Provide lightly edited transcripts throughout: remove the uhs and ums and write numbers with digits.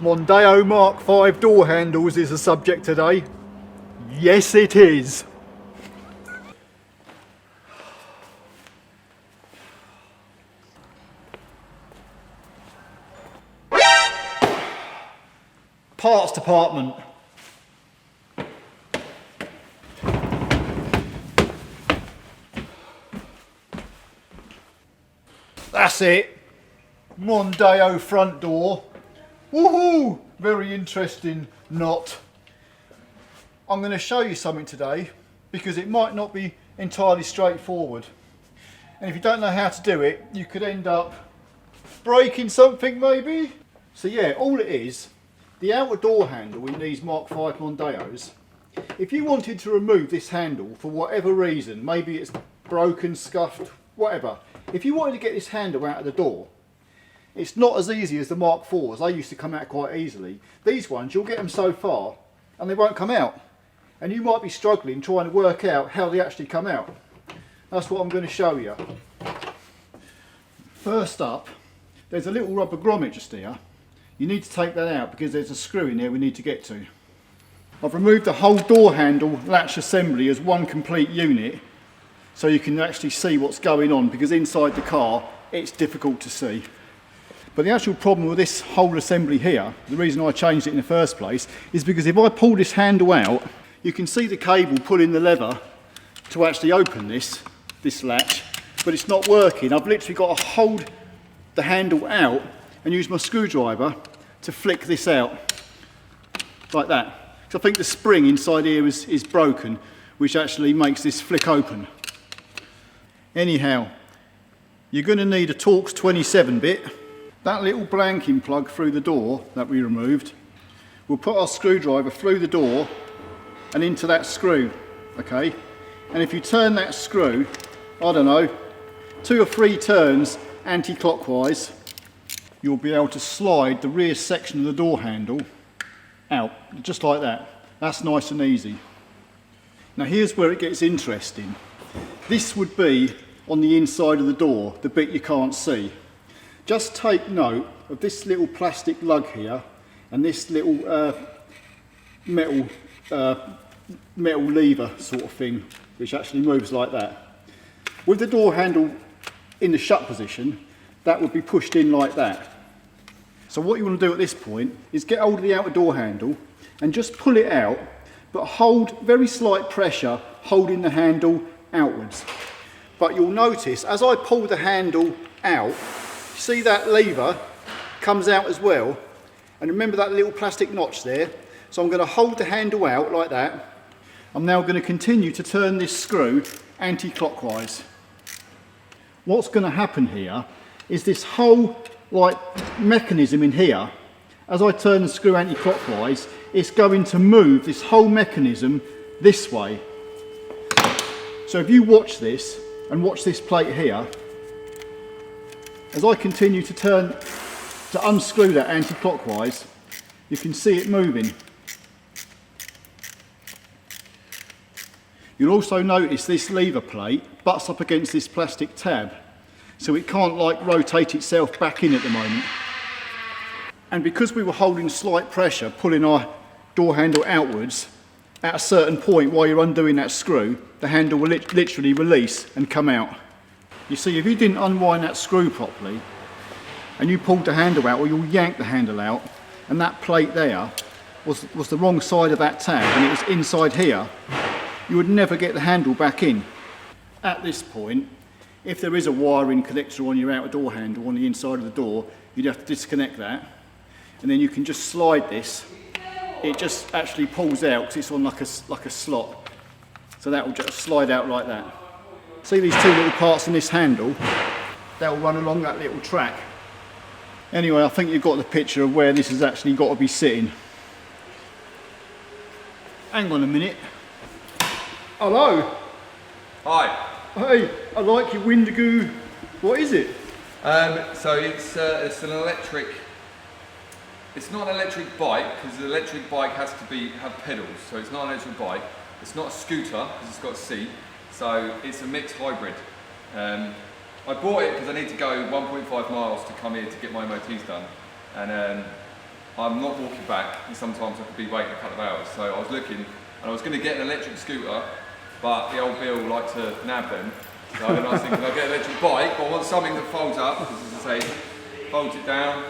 Mondeo Mk5 door handles is the subject today. Yes, it is. Parts department. That's it. Mondeo front door. Woohoo! Very interesting knot. I'm going to show you something today because it might not be entirely straightforward. And if you don't know how to do it, you could end up breaking something maybe. So yeah, all it is, the outer door handle in these Mark V Mondeos, if you wanted to remove this handle for whatever reason, maybe it's broken, scuffed, whatever, if you wanted to get this handle out of the door, it's not as easy as the Mark IVs. They used to come out quite easily. These ones, you'll get them so far and they won't come out. And you might be struggling trying to work out how they actually come out. That's what I'm going to show you. First up, there's a little rubber grommet just here. You need to take that out because there's a screw in there we need to get to. I've removed the whole door handle latch assembly as one complete unit so you can actually see what's going on, because inside the car it's difficult to see. But the actual problem with this whole assembly here, the reason I changed it in the first place, is because if I pull this handle out, you can see the cable pulling the lever to actually open this latch, but it's not working. I've literally got to hold the handle out and use my screwdriver to flick this out, like that. So I think the spring inside here is broken, which actually makes this flick open. Anyhow, you're going to need a Torx 27 bit. That little blanking plug through the door that we removed, we'll put our screwdriver through the door and into that screw, okay? And if you turn that screw, I don't know, 2 or 3 turns anti-clockwise, you'll be able to slide the rear section of the door handle out, just like that. That's nice and easy. Now here's where it gets interesting. This would be on the inside of the door, the bit you can't see. Just take note of this little plastic lug here and this little metal lever sort of thing, which actually moves like that. With the door handle in the shut position, that would be pushed in like that. So what you want to do at this point is get hold of the outer door handle and just pull it out, but hold very slight pressure, holding the handle outwards. But you'll notice as I pull the handle out, see that lever comes out as well, and remember that little plastic notch there. So I'm going to hold the handle out like that. I'm now going to continue to turn this screw anti-clockwise. What's going to happen here is this whole mechanism in here, as I turn the screw anti-clockwise, it's going to move this whole mechanism this way. So if you watch this and watch this plate here, as I continue to unscrew that anti-clockwise, you can see it moving. You'll also notice this lever plate butts up against this plastic tab, so it can't rotate itself back in at the moment. And because we were holding slight pressure, pulling our door handle outwards, at a certain point while you're undoing that screw, the handle will literally release and come out. You see, if you didn't unwind that screw properly and you pulled the handle out, or you'll yank the handle out, and that plate there was the wrong side of that tab and it was inside here, you would never get the handle back in. At this point, if there is a wiring connector on your outer door handle on the inside of the door, you'd have to disconnect that, and then you can just slide this. It just actually pulls out because it's on like a slot. So that will just slide out like that. See these 2 little parts in this handle? They'll run along that little track. Anyway, I think you've got the picture of where this has actually got to be sitting. Hang on a minute. Hello. Hi. Hey, I like your Windgoo. What is it? So it's an electric. It's not an electric bike, because the electric bike has to have pedals. So it's not an electric bike. It's not a scooter because it's got a seat. So it's a mixed hybrid. I bought it because I need to go 1.5 miles to come here to get my MOTs done, and I'm not walking back, and sometimes I could be waiting a couple of hours. So I was looking, and I was going to get an electric scooter, but the old Bill liked to nab them. So then I was thinking I'll get an electric bike, but I want something that folds up, because as I say, folds it down,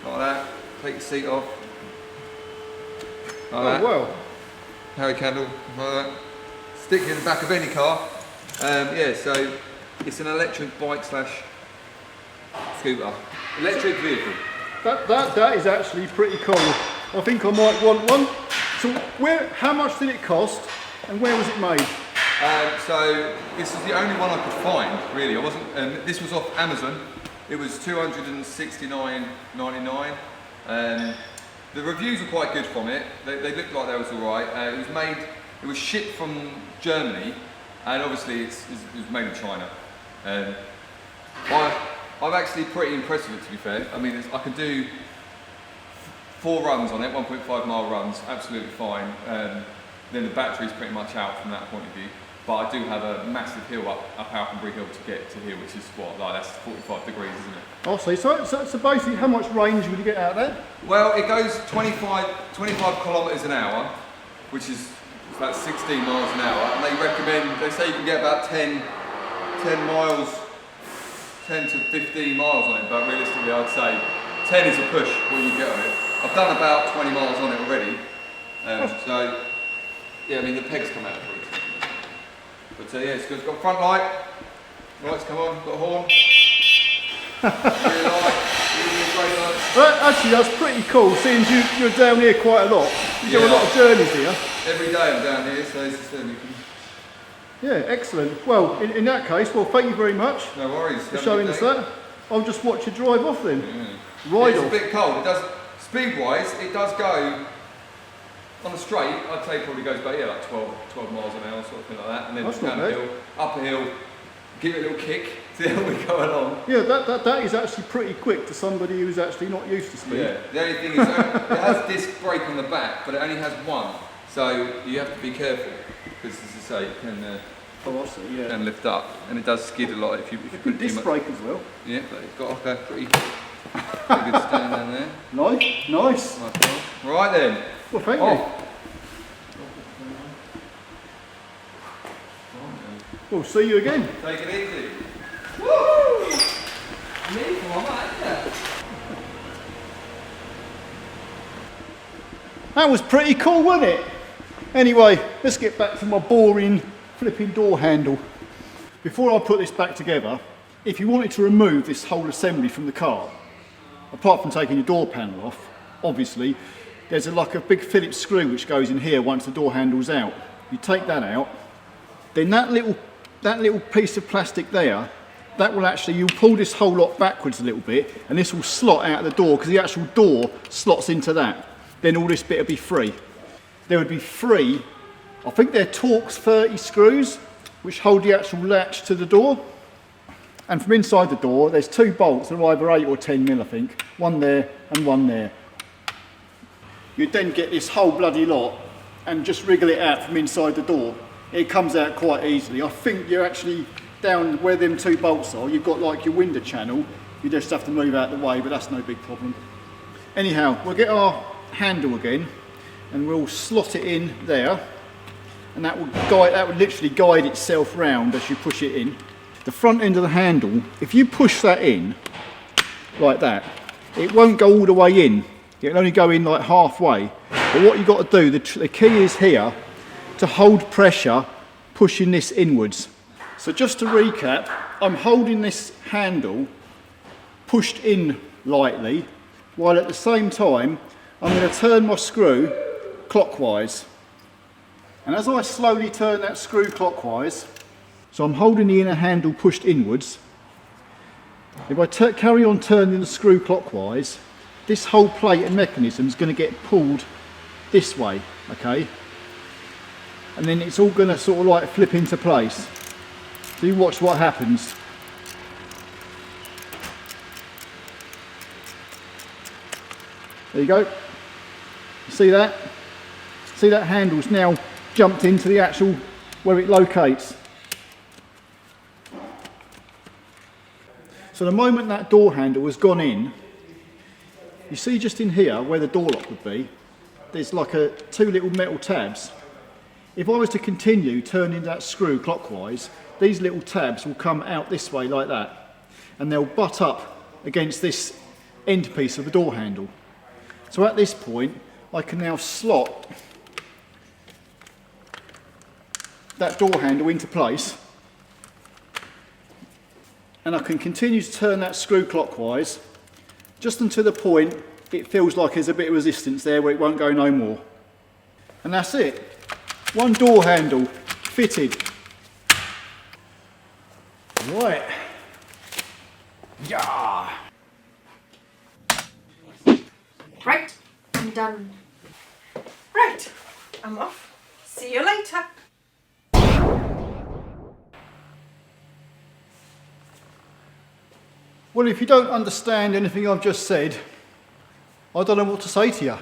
like that, take the seat off, like that. Well. Harry candle, like that. Stick it in the back of any car. Yeah, so it's an electric bike slash scooter. Electric vehicle. That is actually pretty cool. I think I might want one. So how much did it cost and where was it made? So this is the only one I could find, really. I wasn't. This was off Amazon. It was $269.99. The reviews were quite good from it. They looked like they was all right. It was shipped from Germany, and obviously it was made in China. I'm actually pretty impressed with it, to be fair. I mean, I can do 4 runs on it, 1.5 mile runs, absolutely fine. Then the battery's pretty much out from that point of view. But I do have a massive hill up Alconbury Hill to get to here, which is that's 45 degrees, isn't it? Oh, so basically how much range would you get out there? Well, it goes 25 kilometres an hour, which is about 16 miles an hour. And they say you can get about 10 miles, 10 to 15 miles on it, but realistically I'd say 10 is a push what you get on it. I've done about 20 miles on it already. So, yeah, I mean the pegs come out pretty. But yeah, it's good. It's got front light. Lights come on. Got a horn. Rear light. Brake lights. Well, actually, that's pretty cool. Seeing you're down here quite a lot. You do a lot of journeys here. Every day I'm down here, so it's yeah, excellent. Well, in that case, well, thank you very much. No worries. For showing us that. I'll just watch you drive off then. Yeah. Ride It's off. a bit cold. It does speed-wise. It does go. On a straight, I'd say it probably goes about like 12 miles an hour, sort of thing like that. And then down a hill, up a hill, give it a little kick, see how we go along. Yeah, that is actually pretty quick to somebody who's actually not used to speed. Yeah, the only thing is it has disc brake on the back, but it only has one. So you have to be careful, because as I say, it can lift up, and it does skid a lot if you put Good disc brake as well. Yeah, but it's got like a pretty good stand down there. Nice. Right then. Well, thank you. We'll see you again. Take it easy. Woo! That was pretty cool, wasn't it? Anyway, let's get back to my boring flipping door handle. Before I put this back together, if you wanted to remove this whole assembly from the car, apart from taking your door panel off, obviously, there's like a big Phillips screw which goes in here once the door handle's out. You take that out, then that little piece of plastic there, that will actually, you'll pull this whole lot backwards a little bit, and this will slot out the door, because the actual door slots into that. Then all this bit will be free. There would be 3, I think they're Torx 30 screws, which hold the actual latch to the door. And from inside the door, there's 2 bolts, they're either 8 or 10 mil, I think. One there and one there. You'd then get this whole bloody lot and just wriggle it out from inside the door. It comes out quite easily. I think you're actually down where them 2 bolts are, you've got like your window channel. You just have to move out the way, but that's no big problem. Anyhow, we'll get our handle again and we'll slot it in there, and that will literally guide itself round as you push it in. The front end of the handle, if you push that in like that, it won't go all the way in. It'll only go in like halfway. But what you've got to do, the key is here to hold pressure, pushing this inwards. So just to recap, I'm holding this handle pushed in lightly, while at the same time I'm going to turn my screw clockwise. And as I slowly turn that screw clockwise, so I'm holding the inner handle pushed inwards. If I carry on turning the screw clockwise, this whole plate and mechanism is going to get pulled this way, okay? And then it's all going to sort of like flip into place. So you watch what happens. There you go. You see that? See that handle's now jumped into the actual where it locates. So the moment that door handle has gone in, You see just in here where the door lock would be, there's like two little metal tabs. If I was to continue turning that screw clockwise, these little tabs will come out this way like that, and they'll butt up against this end piece of the door handle. So at this point, I can now slot that door handle into place, and I can continue to turn that screw clockwise just until the point it feels like there's a bit of resistance there where it won't go no more. And that's it. One door handle fitted. Right. Yeah. Right, I'm done. Right, I'm off. See you later. Well, if you don't understand anything I've just said, I don't know what to say to you.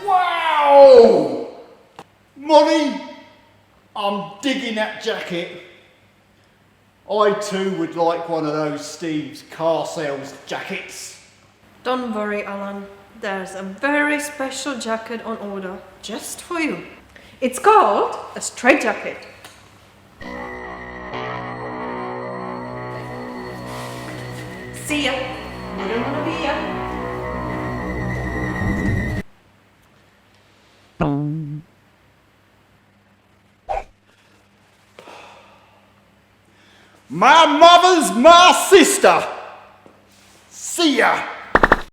Wow! Molly, I'm digging that jacket. I too would like one of those Steve's car sales jackets. Don't worry, Alan. There's a very special jacket on order just for you. It's called a straight jacket. See ya. I don't wanna be ya. My mother's my sister. See ya.